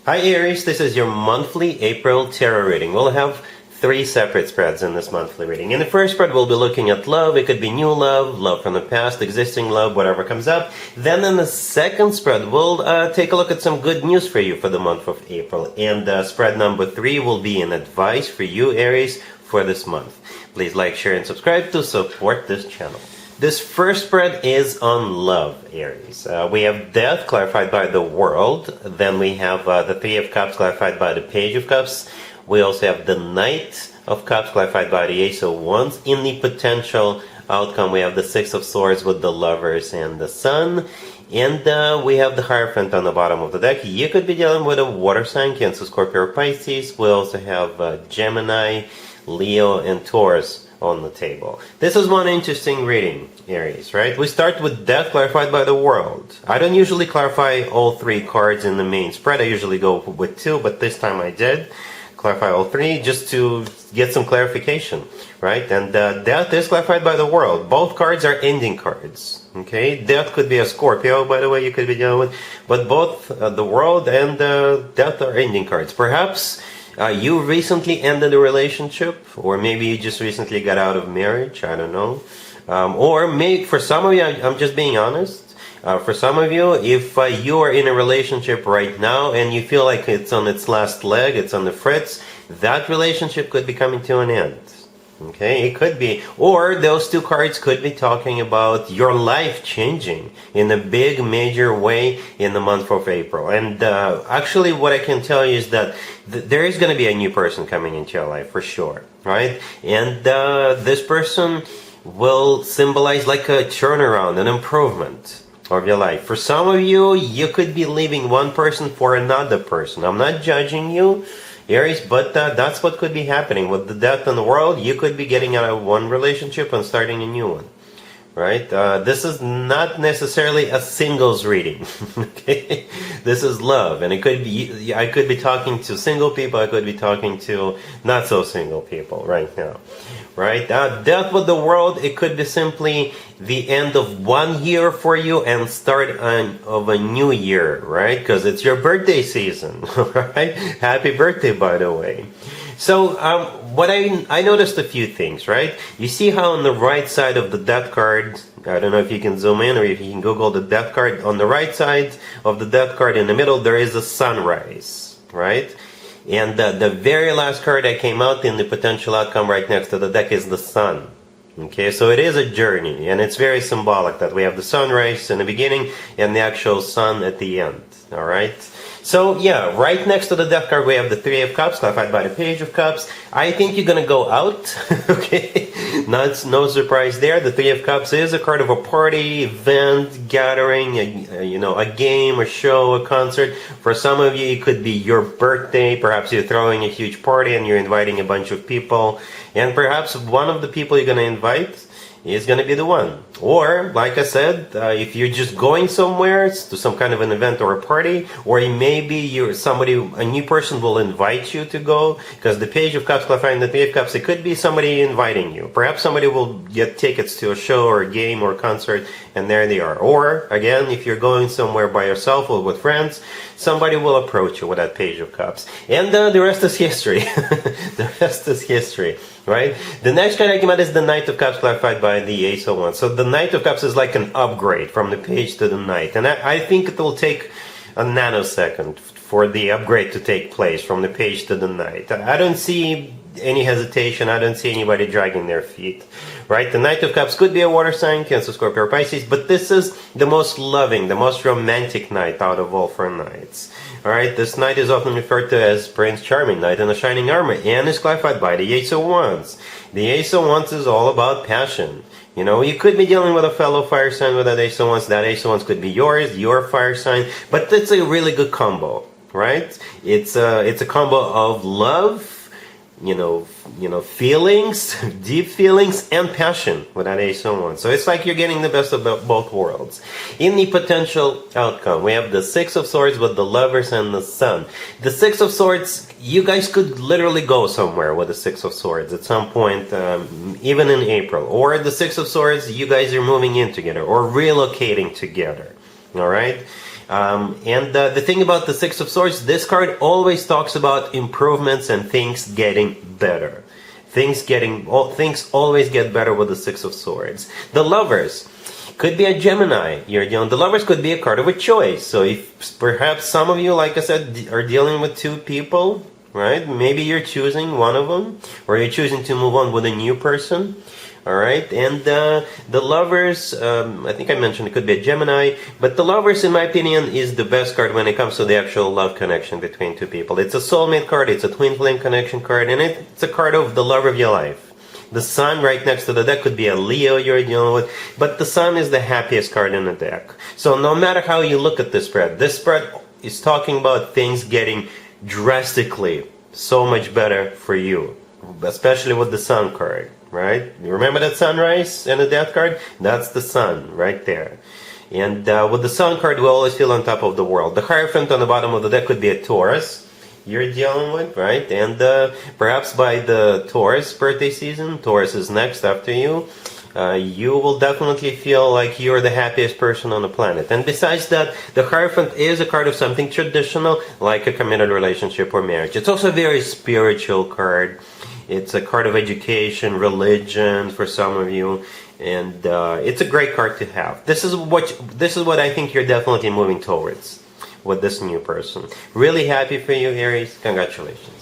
Hi Aries, this is your monthly April tarot reading. We'll have 3 separate spreads in this monthly reading. In the first spread, we'll be looking at love. It could be new love, love from the past, existing love, whatever comes up. Then in the second spread, we'll take a look at some good news for you for the month of April. And spread number 3 will be an advice for you, Aries, for this month. Please like, share, and subscribe to support this channel. This first spread is on love, Aries. We have death clarified by the world. Then we have the 3 of Cups clarified by the Page of Cups. We also have the Knight of Cups clarified by the Ace of Wands. In the potential outcome, we have the 6 of Swords with the Lovers and the Sun. And we have the Hierophant on the bottom of the deck. You could be dealing with a water sign, Cancer, Scorpio, or Pisces. We also have Gemini, Leo, and Taurus on the table. This is one interesting reading, Aries, right? We start with death clarified by the world. I don't usually clarify all 3 cards in the main spread. I usually go with 2, but this time I did clarify all 3 just to get some clarification, right? And death is clarified by the world. Both cards are ending cards, okay? Death could be a Scorpio, by the way, you could be dealing with, but both the world and death are ending cards. Perhaps you recently ended a relationship, or maybe you just recently got out of marriage, I don't know. Or maybe for some of you, I'm just being honest, for some of you, if you are in a relationship right now and you feel like it's on its last leg, it's on the fritz, that relationship could be coming to an end. Okay, it could be. Or those 2 cards could be talking about your life changing in a big, major way in the month of April. And actually, what I can tell you is that there is going to be a new person coming into your life for sure, right? And this person will symbolize like a turnaround, an improvement of your life. For some of you, you could be leaving one person for another person. I'm not judging you, Aries, but that's what could be happening. With the death in the world, you could be getting out of one relationship and starting a new one, right? This is not necessarily a singles reading, okay? This is love, and it could be, I could be talking to single people, I could be talking to not so single people right now, right? Death with the world, it could be simply the end of one year for you and start of a new year, right? Because it's your birthday season, right? Happy birthday, by the way. So what I noticed a few things, right? You see how on the right side of the death card, I don't know if you can zoom in or if you can Google the death card, on the right side of the death card in the middle there is a sunrise, right? And the very last card that came out in the potential outcome right next to the deck is the sun. Okay, so it is a journey, and it's very symbolic that we have the sunrise in the beginning and the actual sun at the end, all right? So, yeah, right next to the death card, we have the 3 of Cups, clarified by the Page of Cups. I think you're going to go out, okay? No surprise there. The 3 of Cups is a card of a party, event, gathering, a game, a show, a concert. For some of you, it could be your birthday. Perhaps you're throwing a huge party and you're inviting a bunch of people. And perhaps one of the people you're going to invite is going to be the one. Or, like I said, if you're just going somewhere to some kind of an event or a party, or maybe a new person will invite you to go, because the Page of Cups clarifying the 3 of Cups, it could be somebody inviting you. Perhaps somebody will get tickets to a show or a game or a concert, and there they are. Or, again, if you're going somewhere by yourself or with friends, somebody will approach you with that Page of Cups. And the rest is history. The rest is history, right? The next card I came out is the Knight of Cups clarified by the Ace of Wands. So the Knight of Cups is like an upgrade from the Page to the Knight. And I think it will take a nanosecond for the upgrade to take place from the Page to the Knight. I don't see any hesitation. I don't see anybody dragging their feet, right? The Knight of Cups could be a water sign, Cancer, Scorpio, or Pisces, but this is the most loving, the most romantic knight out of all 4 knights. All right, this knight is often referred to as Prince Charming, Knight in a Shining Armor, and is clarified by the Ace of Wands. The Ace of Wands is all about passion. You know, you could be dealing with a fellow fire sign with that Ace of Wands. That Ace of Wands could be yours, your fire sign, but it's a really good combo, right? It's a combo of love, feelings, deep feelings, and passion with that Ace of Wands. So it's like you're getting the best of both worlds. In the potential outcome, we have the 6 of Swords with the Lovers and the Sun. The 6 of Swords, you guys could literally go somewhere with the 6 of Swords at some point, even in April. Or the 6 of Swords, you guys are moving in together or relocating together. All right? And the thing about the Six of Swords, this card always talks about improvements and things getting better. Things always get better with the Six of Swords. The Lovers could be a Gemini. The Lovers could be a card of a choice. So if perhaps some of you, like I said, are dealing with two people, right? Maybe you're choosing one of them, or you're choosing to move on with a new person. All right, and the Lovers, I think I mentioned it could be a Gemini, but the Lovers, in my opinion, is the best card when it comes to the actual love connection between two people. It's a soulmate card, it's a twin flame connection card, and it's a card of the love of your life. The Sun right next to the deck could be a Leo you're dealing with, but the Sun is the happiest card in the deck. So no matter how you look at this spread is talking about things getting drastically so much better for you, especially with the Sun card. Right? You remember that sunrise and the death card? That's the Sun right there. And with the Sun card, we always feel on top of the world. The Hierophant on the bottom of the deck could be a Taurus you're dealing with, right? And perhaps by the Taurus birthday season, Taurus is next after you, you will definitely feel like you're the happiest person on the planet. And besides that, the Hierophant is a card of something traditional, like a committed relationship or marriage. It's also a very spiritual card. It's a card of education, religion for some of you, and it's a great card to have. This is what I think you're definitely moving towards with this new person. Really happy for you, Aries. Congratulations.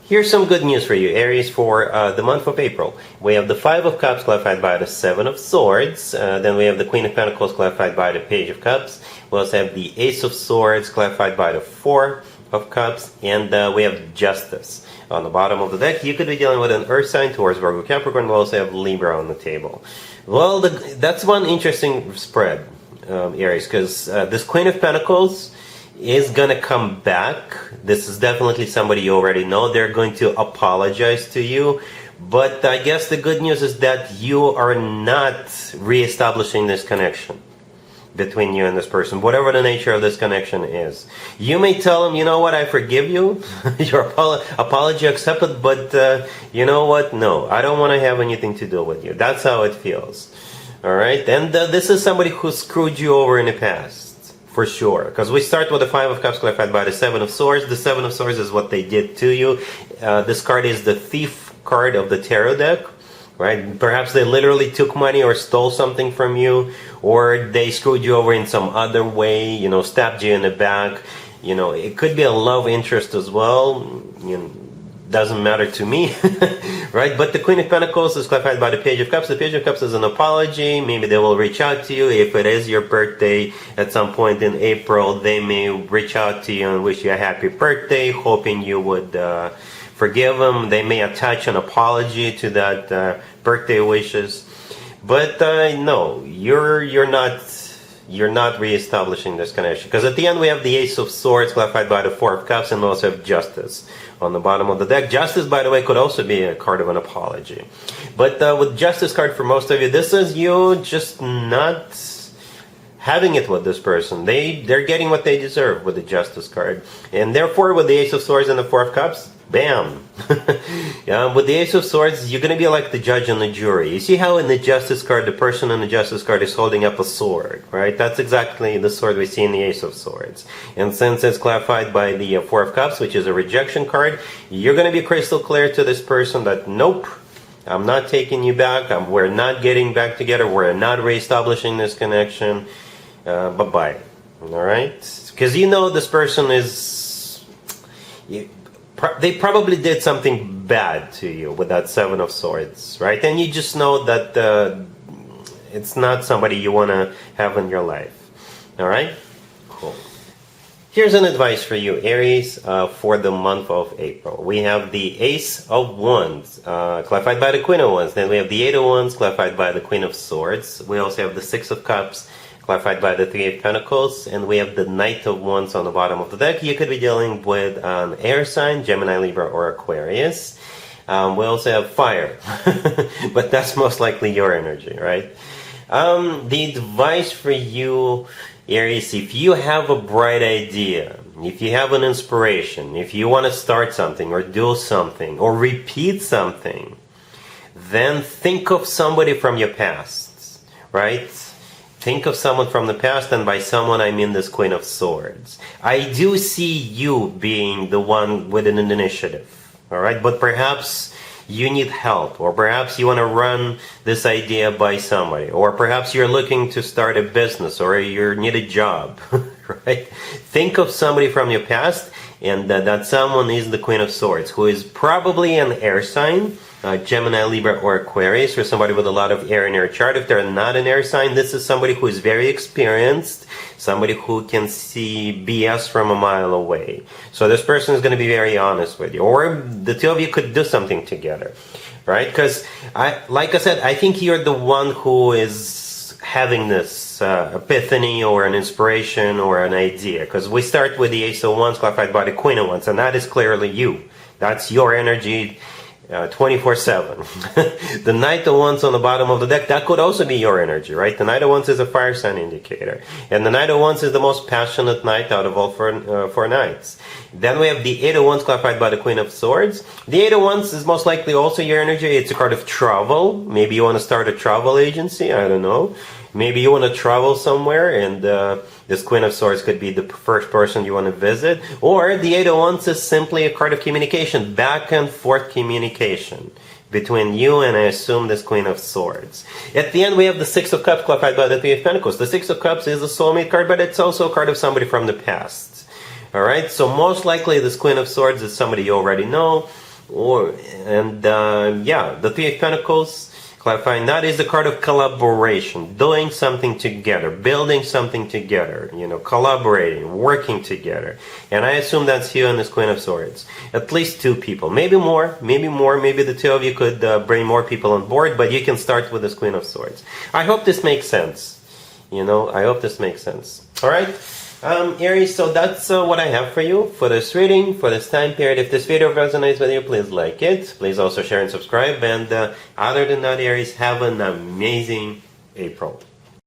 Here's some good news for you, Aries, for the month of April. We have the Five of Cups clarified by the Seven of Swords. Then we have the Queen of Pentacles clarified by the Page of Cups. We also have the Ace of Swords clarified by the Four of Cups. And we have Justice on the bottom of the deck. You could be dealing with an Earth sign, Taurus, Virgo, Capricorn. We also have Libra on the table. Well, that's one interesting spread, Aries, because this Queen of Pentacles is going to come back. This is definitely somebody you already know. They're going to apologize to you. But I guess the good news is that you are not reestablishing this connection between you and this person, whatever the nature of this connection is. You may tell them, you know what, I forgive you, your apology accepted, but you know what, no, I don't want to have anything to do with you. That's how it feels. All right, and this is somebody who screwed you over in the past, for sure, because we start with the Five of Cups clarified by the Seven of Swords. The Seven of Swords is what they did to you. This card is the Thief card of the tarot deck. Right? Perhaps they literally took money or stole something from you, or they screwed you over in some other way, stabbed you in the back. It could be a love interest as well. Doesn't matter to me, right? But the Queen of Pentacles is clarified by the Page of Cups. The Page of Cups is an apology. Maybe they will reach out to you. If it is your birthday at some point in April, they may reach out to you and wish you a happy birthday, hoping you would forgive them. They may attach an apology to that birthday wishes, but no, you're not reestablishing this connection, because at the end we have the Ace of Swords clarified by the Four of Cups, and we also have Justice on the bottom of the deck. Justice, by the way, could also be a card of an apology, but with Justice card, for most of you, this is you just not having it with this person. They're getting what they deserve with the Justice card, and therefore with the Ace of Swords and the Four of Cups, bam. With the Ace of Swords, you're going to be like the judge and the jury. You see how in the Justice card, the person in the Justice card is holding up a sword, right? That's exactly the sword we see in the Ace of Swords. And since it's clarified by the Four of Cups, which is a rejection card, you're going to be crystal clear to this person that, nope, I'm not taking you back. We're not getting back together. We're not reestablishing this connection. Bye-bye. All right? Because this person is... They probably did something bad to you with that Seven of Swords, right? And you just know that it's not somebody you want to have in your life. All right? Cool. Here's an advice for you, Aries, for the month of April. We have the Ace of Wands, clarified by the Queen of Wands. Then we have the Eight of Wands, clarified by the Queen of Swords. We also have the Six of Cups, clarified by the Three of Pentacles, and we have the Knight of Wands on the bottom of the deck. You could be dealing with an air sign, Gemini, Libra, or Aquarius. We also have fire, but that's most likely your energy, right? The advice for you, Aries, if you have a bright idea, if you have an inspiration, if you want to start something or do something or repeat something, then think of somebody from your past, right? Think of someone from the past, and by someone I mean this Queen of Swords. I do see you being the one with an initiative, all right? But perhaps you need help, or perhaps you want to run this idea by somebody, or perhaps you're looking to start a business, or you need a job, right? Think of somebody from your past, and that someone is the Queen of Swords, who is probably an air sign, Gemini, Libra, or Aquarius, or somebody with a lot of air in their chart. If they're not an air sign, this is somebody who is very experienced, somebody who can see BS from a mile away. So this person is going to be very honest with you, or the two of you could do something together, right? Because, like I said, I think you're the one who is having this epiphany or an inspiration or an idea. Because we start with the Ace of Wands clarified by the Queen of Wands, and that is clearly you. That's your energy. 24/7. The Knight of Wands on the bottom of the deck, that could also be your energy, right? The Knight of Wands is a fire sign indicator. And the Knight of Wands is the most passionate knight out of all four knights. Then we have the Eight of Wands clarified by the Queen of Swords. The Eight of Wands is most likely also your energy. It's a card of travel. Maybe you want to start a travel agency. I don't know. Maybe you want to travel somewhere, and this Queen of Swords could be the first person you want to visit. Or the Eight of Wands is simply a card of communication, back and forth communication between you and, I assume, this Queen of Swords. At the end, we have the Six of Cups clarified by the Three of Pentacles. The Six of Cups is a soulmate card, but it's also a card of somebody from the past. All right, so most likely this Queen of Swords is somebody you already know. The Three of Pentacles, clarifying, that is the card of collaboration, doing something together, building something together, collaborating, working together. And I assume that's you and this Queen of Swords. At least two people, maybe more, maybe the two of you could bring more people on board, but you can start with this Queen of Swords. I hope this makes sense. I hope this makes sense. All right. Aries, so that's what I have for you for this reading, for this time period. If this video resonates with you, please like it. Please also share and subscribe. And other than that, Aries, have an amazing April.